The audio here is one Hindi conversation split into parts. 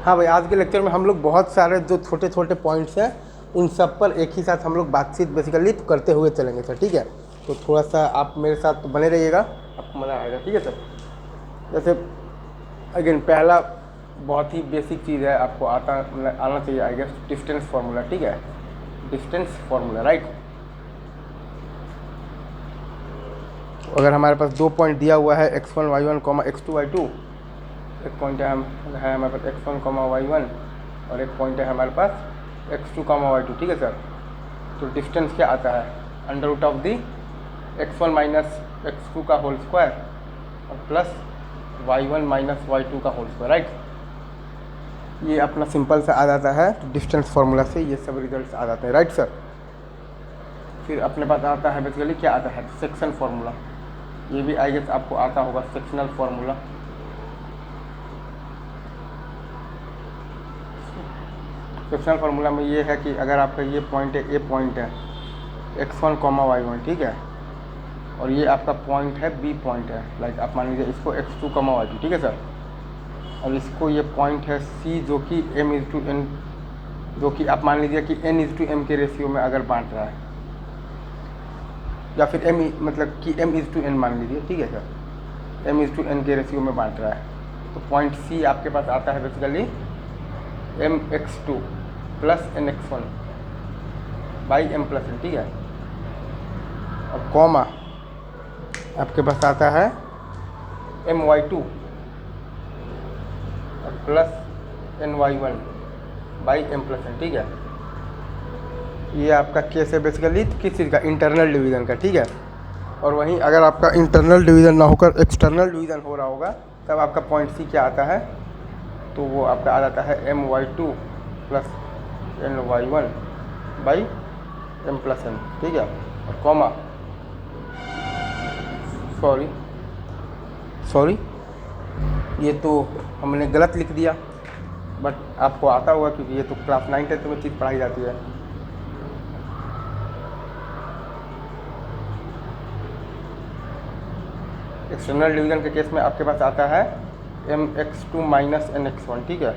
हाँ भाई, आज के लेक्चर में हम लोग बहुत सारे जो छोटे छोटे पॉइंट्स हैं उन सब पर एक ही साथ हम लोग बातचीत बेसिकली करते हुए चलेंगे सर, ठीक है। तो थोड़ा सा आप मेरे साथ तो बने रहिएगा, आपको मज़ा आएगा, ठीक है सर। जैसे अगेन पहला बहुत ही बेसिक चीज़ है, आपको आना चाहिए आई गेस, डिस्टेंस फार्मूला, ठीक है। Distance formula, right. अगर हमारे पास 2 पॉइंट दिया हुआ है x1 y1, x2 y2, एक पॉइंट है हमारे पास x1, y1 और एक पॉइंट है हमारे पास x2, y2, ठीक है सर। तो डिस्टेंस क्या आता है, under root of the x1 minus x2 का होल स्क्वायर और प्लस y1 माइनस y2 का होल स्क्वायर, राइट। ये अपना सिंपल से आ जाता है, तो डिस्टेंस फार्मूला से ये सब रिजल्ट्स आ जाते हैं, राइट सर। फिर अपने पास आता है बेसिकली क्या आता है, सेक्शन फार्मूला। ये भी आई गेस आपको आता होगा, सेक्शनल फार्मूला। सेक्शनल फार्मूला में ये है कि अगर आपका ये पॉइंट है, ए पॉइंट है x1, y1, ठीक है, और ये आपका पॉइंट है बी पॉइंट है, लाइक आप मान लीजिए इसको x2, y2, ठीक है सर, और इसको ये पॉइंट है c जो कि m/n, जो कि आप मान लीजिए कि n/m के रेशियो में अगर बांट रहा है, या फिर मतलब कि m/n मान लीजिए, ठीक है सर, m/n के रेशियो में बांट रहा है। तो पॉइंट c आपके पास आता है basically mx2 plus nx1 by m+n, ठीक है, और कॉमा आपके पास आता है my2 और प्लस ny1 बाई m+n, ठीक है। ये आपका केस है बेसिकली किस चीज़ का, इंटरनल डिवीज़न का, ठीक है। और वहीं अगर आपका इंटरनल डिवीज़न ना होकर एक्सटर्नल डिवीज़न हो रहा होगा, तब आपका पॉइंट सी क्या आता है, तो वो आपका आ जाता है my2 plus ny1 by m+n, ठीक है, और कॉमा सॉरी ये तो हमने गलत लिख दिया, बट आपको आता होगा क्योंकि ये तो क्लास 9 10 में चीज़ पढ़ाई जाती है। एक्सटर्नल डिवीज़न के केस में आपके पास आता है mx2 माइनस nx1, ठीक है,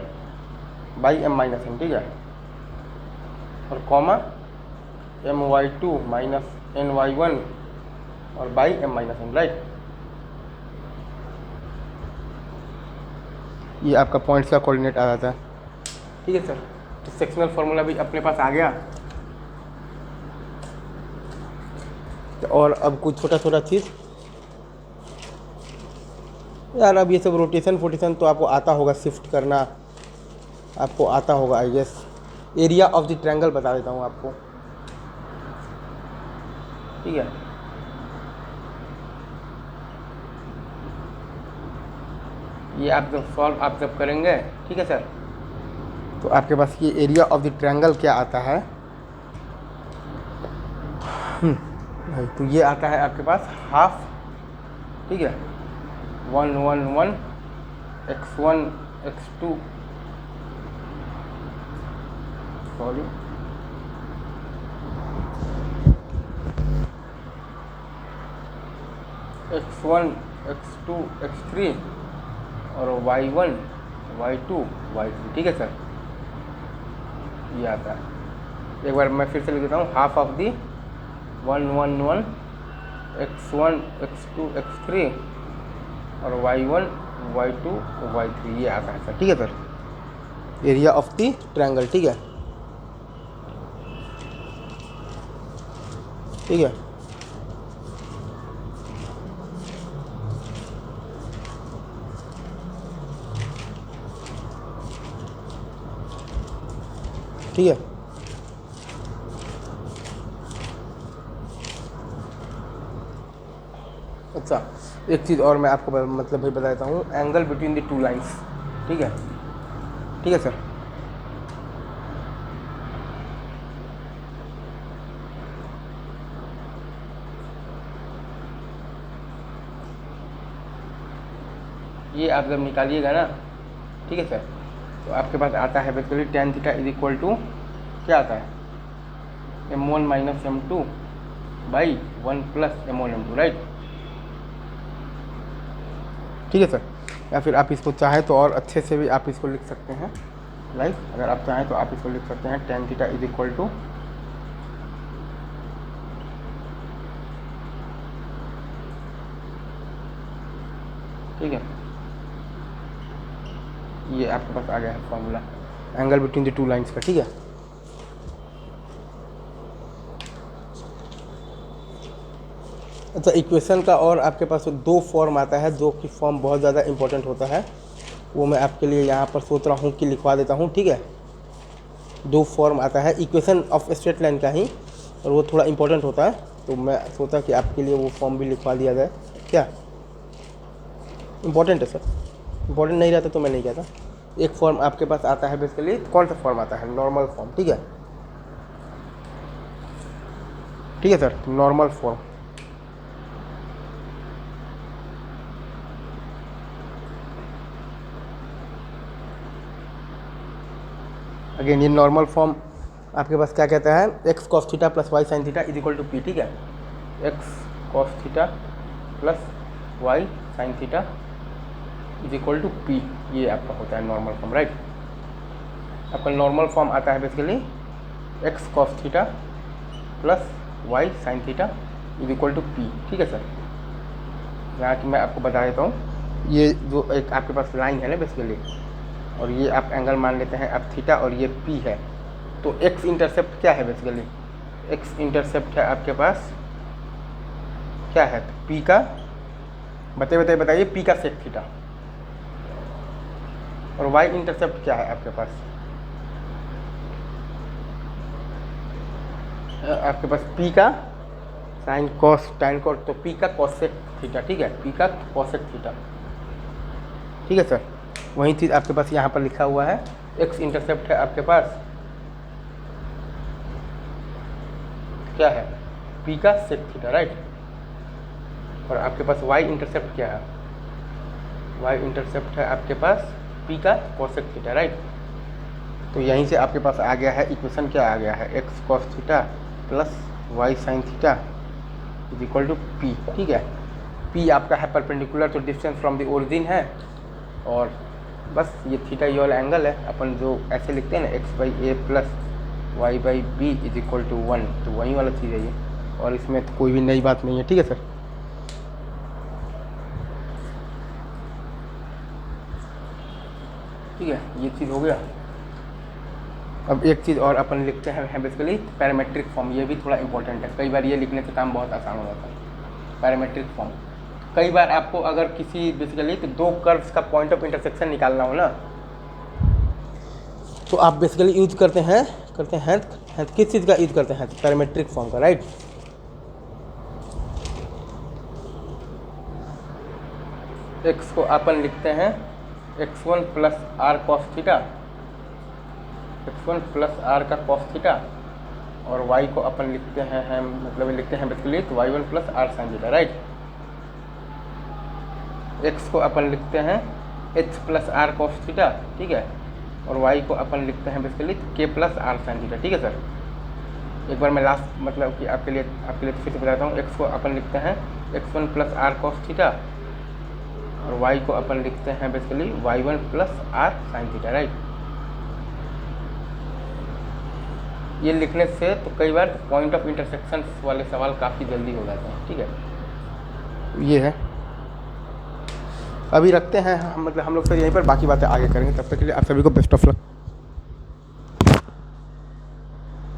बाई m-n, ठीक है, और कॉमा my2 माइनस ny1 और बाई m-n, राइट। ये आपका पॉइंट्स का कोऑर्डिनेट आ जाता है, ठीक है सर। तो सेक्शनल फार्मूला भी अपने पास आ गया। और अब कुछ छोटा छोटा चीज़ यार, अब ये सब रोटेशन तो आपको आता होगा, शिफ्ट करना आपको आता होगा I guess. Area of the triangle बता देता हूँ आपको, ठीक है। ये आप जब करेंगे, ठीक है सर, तो आपके पास ये एरिया ऑफ द ट्रायंगल क्या आता है, तो ये आता है आपके पास हाफ, ठीक है, 1 1 1 x1 x2 x1 x2 x3 और y1 y2 y3, ठीक है सर। ये आता है, एक बार मैं फिर से लिख देता हूँ, half of the 1 1 1 x1 x2 x3 और y1 y2 y3, ये आता है सर, ठीक है sir, area of the triangle, ठीक है, ठीक है। ठीक है, अच्छा एक चीज़ और मैं आपको मतलब भाई बता देता हूँ, angle between the two lines, ठीक है, ठीक है सर। ये आप जब निकालिएगा ना, ठीक है सर, तो आपके पास आता है basically tan theta is equal to क्या आता है, m1 minus m2 by 1 plus m1 m2, right, ठीक है सर। या फिर आप इसको चाहे तो और अच्छे से भी आप इसको लिख सकते हैं, लाइक अगर आप चाहें तो आप इसको लिख सकते हैं tan theta is equal to ठीक है, ये आपके पास आ गया है formula angle between the two lines का। ठीक है, अच्छा इक्वेशन का और आपके पास दो फॉर्म आता है जो कि फॉर्म बहुत ज़्यादा इंपॉर्टेंट होता है, वो मैं आपके लिए यहाँ पर सोच रहा हूँ कि लिखवा देता हूँ। ठीक है, दो फॉर्म आता है इक्वेशन ऑफ स्ट्रेट लाइन का ही, और वो थोड़ा इंपॉर्टेंट होता है, तो मैं सोचा कि आपके लिए वो फॉर्म भी लिखवा दिया जाए। क्या इंपॉर्टेंट है सर? इंपॉर्टेंट नहीं रहता तो मैं नहीं कहता। एक फॉर्म आपके पास आता है बेसिकली, कौन सा फॉर्म आता है? Normal form. ठीक है, ठीक है सर, नॉर्मल फॉर्म। अगेन ये नॉर्मल फॉर्म आपके पास क्या कहता है? X cos theta plus y sine theta is equal to P. ठीक है, x cos theta plus y sine theta is equal to P, ये आपका होता है नॉर्मल फॉर्म, राइट। आपका नॉर्मल फॉर्म आता है basically x cos theta plus y sine theta is equal to P. ठीक है सर, यहाँ कि मैं आपको बता देता हूँ, ये जो एक आपके पास लाइन है ना बेसिकली, और ये आप एंगल मान लेते हैं आप थीटा, और ये पी है, तो एक्स इंटरसेप्ट क्या है बेसिकली? एक्स इंटरसेप्ट है आपके पास क्या है? पी का बताइए पी का सेक थीटा। और वाई इंटरसेप्ट क्या है आपके पास? आपके पास पी का साइन कॉस टाइन कॉस, तो पी का कॉसेक थीटा। ठीक है, पी का कॉसेक थीटा। ठीक है सर, वही चीज़ आपके पास यहाँ पर लिखा हुआ है। एक्स इंटरसेप्ट है आपके पास क्या है? पी का सेक थीटा, राइट। और आपके पास वाई इंटरसेप्ट क्या है? वाई इंटरसेप्ट है आपके पास पी का कॉसेक थीटा, राइट। तो यहीं से आपके पास आ गया है इक्वेशन, क्या आ गया है? X cos theta plus y sine theta is equal to P. ठीक है, पी आपका है perpendicular to distance from the origin है, और बस ये थीटा ये वाला एंगल है, अपन जो ऐसे लिखते हैं ना x by A plus y by B is equal to 1, तो वही वाला चीज़ है ये, और इसमें तो कोई भी नई बात नहीं है। ठीक है सर, ठीक है, ये चीज़ हो गया। अब एक चीज़ और अपन लिखते हैं बेसिकली पैरामेट्रिक फॉर्म, ये भी थोड़ा इंपॉर्टेंट है, कई बार ये लिखने से काम बहुत आसान हो जाता है। पैरामेट्रिक फॉर्म, कई बार आपको अगर किसी बेसिकली तो दो कर्व्स का पॉइंट ऑफ इंटरसेक्शन निकालना हो ना, तो आप बेसिकली यूज करते हैं किस चीज़ का यूज करते हैं? पैरामेट्रिक फॉर्म का, राइट। एक्स को अपन लिखते हैं x1 plus R cos theta, x1 plus R का कॉस थीटा, और y को अपन लिखते हैं मतलब लिखते हैं बेसिकली तो y1 plus R sine theta, right. x को अपन लिखते हैं h plus R cos theta, ठीक है, और y को अपन लिखते हैं basically k plus R sine theta. ठीक है सर, एक बार मैं लास्ट मतलब कि आपके लिए फिर से बताता हूँ। x को अपन लिखते हैं x1 plus R cos theta, और y को अपन लिखते हैं basically y1 plus R sine theta, right. ये लिखने से तो कई बार पॉइंट ऑफ इंटरसेक्शन वाले सवाल काफ़ी जल्दी हो जाते हैं। ठीक है, ये है। अभी रखते हैं मतलब हम लोग फिर यहीं पर बाकी बातें आगे करेंगे, तब तक के लिए आप सभी को बेस्ट ऑफ लक।